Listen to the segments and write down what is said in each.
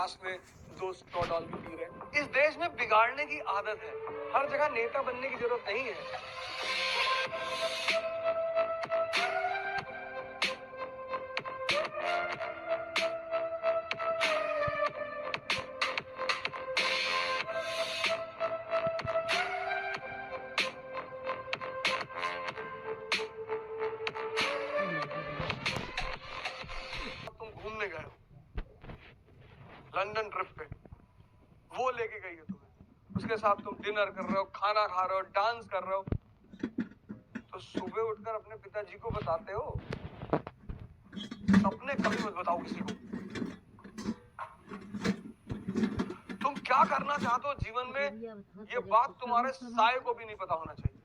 Glass में 2 straw डाल के पी रहे हैं। इस देश में बिगाड़ने की आदत है, हर जगह नेता बनने की जरूरत नहीं है। तुम घूमने गए हो लंदन ट्रिप पे, वो लेके गई है तुम्हें, उसके साथ तुम डिनर कर रहे हो, खाना खा रहे हो, डांस कर रहे हो, तो सुबह उठकर अपने पिताजी को बताते हो? सपने कभी मत बताओ किसी को। तुम क्या करना चाहते हो जीवन में, ये बात तुम्हारे साए को भी नहीं पता होना चाहिए।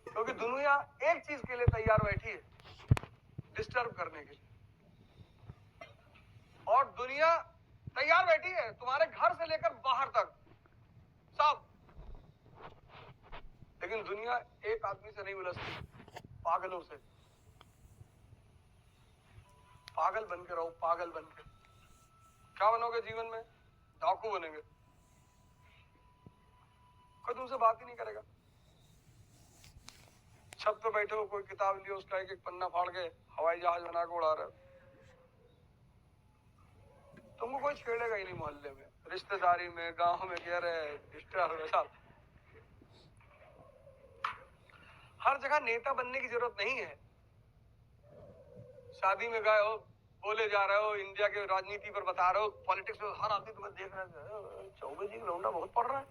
क्योंकि दुनिया एक चीज के लिए तैयार बैठी है, डिस्टर्ब करने के लिए। और दुनिया तैयार बैठी है तुम्हारे घर से लेकर बाहर तक सब। लेकिन दुनिया एक आदमी से नहीं उलझती, पागलों से। पागल बन के रहो, पागल बन के। क्या बनोगे जीवन में? डाकू बनेंगे। कोई तुमसे बात ही नहीं करेगा। छत पे बैठे हो, कोई किताब लियो, उसका एक एक पन्ना फाड़ के हवाई जहाज बना के उड़ा रहे हो। तुमको कोई छेड़ेगा ही नहीं मोहल्ले में, रिश्तेदारी में, गांव में। कह रहे डिस्टर्ब। हर जगह नेता बनने की जरूरत नहीं है। शादी में गए हो, बोले जा रहे हो, इंडिया के राजनीति पर बता रहे हो, पॉलिटिक्स में हर आदमी तुम्हें देख रहा है, चौबे जी लौंडा बहुत पढ़ रहा है।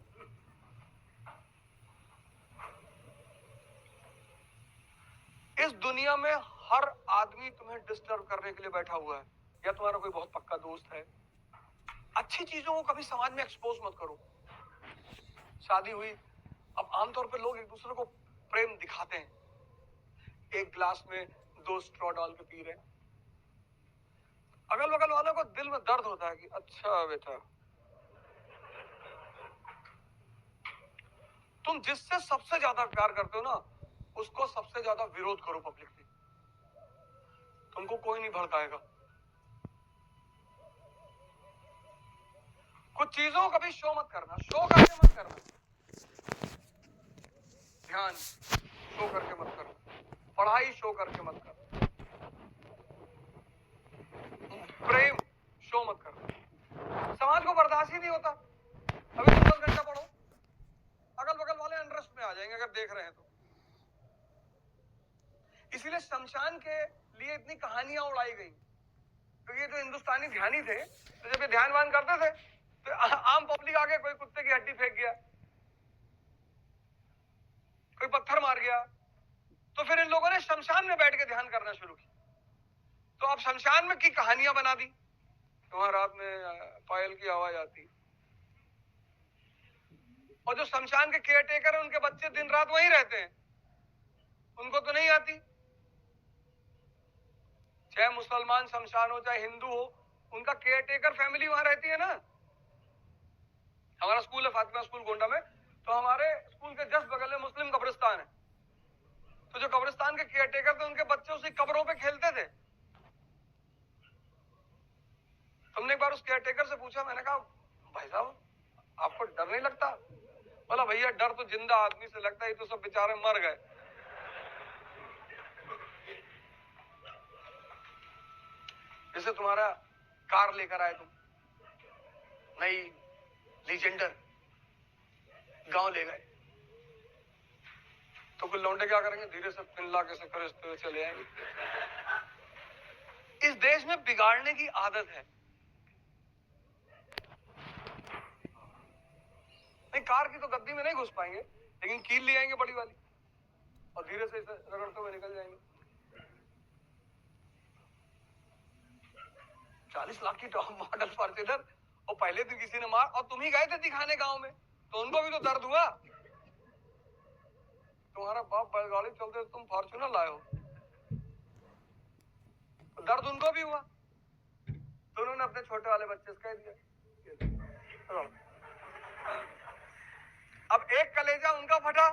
इस दुनिया में हर आदमी तुम्हें डिस्टर्ब करने के लिए बैठा हुआ है, या तुम्हारा कोई बहुत पक्का दोस्त है। अच्छी चीजों को कभी समाज में एक्सपोज मत करो। शादी हुई, अब आमतौर पर लोग एक दूसरे को प्रेम दिखाते हैं, एक ग्लास में 2 स्ट्रॉ डाल के पी रहे हैं। अगल बगल वालों को दिल में दर्द होता है कि अच्छा बेटा, तुम जिससे सबसे ज्यादा प्यार करते हो ना, उसको सबसे ज्यादा विरोध करो पब्लिकली, तुमको कोई नहीं भड़काएगा। कुछ चीजों को कभी शो मत करना, शो करके मत करना। ध्यान शो करके मत करो, पढ़ाई शो करके मत करो, प्रेम शो मत करो। समाज को बर्दाश्त ही नहीं होता। अभी तुम 10 घंटा पढ़ो, अगल बगल वाले इंटरेस्ट में आ जाएंगे अगर देख रहे हैं तो। इसीलिए शमशान के लिए इतनी कहानियां उड़ाई गई, क्योंकि ये जो हिंदुस्तानी ध्यानी थे, तो जब ये ध्यान वान करते थे तो आम पब्लिक आके कोई कुत्ते की हड्डी फेंक गया, कोई पत्थर मार गया, तो फिर इन लोगों ने शमशान में बैठ के ध्यान करना शुरू किया। तो अब शमशान में की कहानियां बना दी। तो वहां रात में पायल की आवाज आती, और जो शमशान के केयर टेकर है, उनके बच्चे दिन रात वहीं रहते हैं, उनको तो नहीं आती। चाहे मुसलमान शमशान हो, चाहे हिंदू हो, उनका केयर टेकर फैमिली वहां रहती है ना। हमारा स्कूल है फातिमा स्कूल गोंडा में, तो हमारे स्कूल के जस्ट बगल में मुस्लिम कब्रिस्तान है। तो जो कब्रिस्तान के केयर टेकर थे, उनके बच्चे उसी कब्रों पे खेलते थे। तुमने एक बार उस केयर टेकर से पूछा, मैंने कहा भाई साहब आपको डर नहीं लगता? बोला भैया डर तो जिंदा आदमी से लगता है, तो सब बेचारे मर गए। जैसे तुम्हारा कार लेकर आए तुम, नई लीजेंडर, गांव ले गए, तो कुछ लौंडे क्या करेंगे, धीरे से पिल्ला कैसे खरीदते हुए चले आएंगे। इस देश में बिगाड़ने की आदत है। नहीं, कार की तो गद्दी में नहीं घुस पाएंगे, लेकिन कील ले आएंगे बड़ी वाली, और धीरे से इसे रगड़ते हुए निकल जाएंगे। 40 लाख की टॉप मॉडल फॉर्च्यूनर, और पहले दिन किसी ने मार, और तुम ही गए थे दिखाने गांव में, तो उनको भी तो दर्द हुआ। तुम्हारा बाप बैलगाड़ी चलते तुम फॉर्च्यूनर लाए हो, तो दर्द उनको भी हुआ, तो उन्होंने अपने छोटे वाले बच्चे से कह दिया। अब एक कलेजा उनका फटा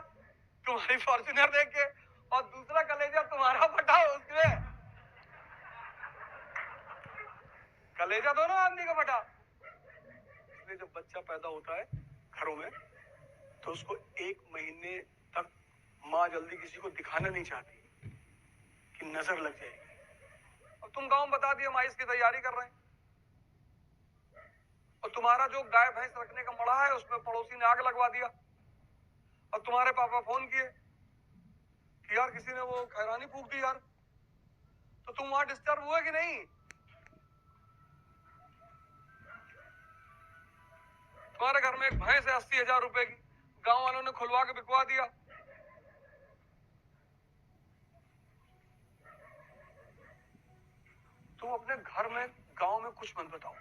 तुम्हारी फॉर्च्यूनर देख के, और दूसरा कलेजा तुम्हारा फटा उसमें। कलेजा दो ना आदमी का फटा। इसलिए जब बच्चा पैदा होता है घरों में तो उसको 1 महीने तक माँ जल्दी किसी को दिखाना नहीं चाहती कि नजर लग जाएगी। और तुम गांव में बता दिया माइस की तैयारी कर रहे हैं, और तुम्हारा जो गाय भैंस रखने का मड़ा है उसमें पड़ोसी ने आग लगवा दिया, और तुम्हारे पापा फोन किए कि यार किसी ने वो खैरानी फूक दी यार, तो तुम वहां डिस्टर्ब हुए कि नहीं? तुम्हारे घर में एक भैंस है 80,000 रुपए की, गांव वालों ने खुलवा के बिकवा दिया, तुम अपने घर में गांव में कुछ मत बताओ,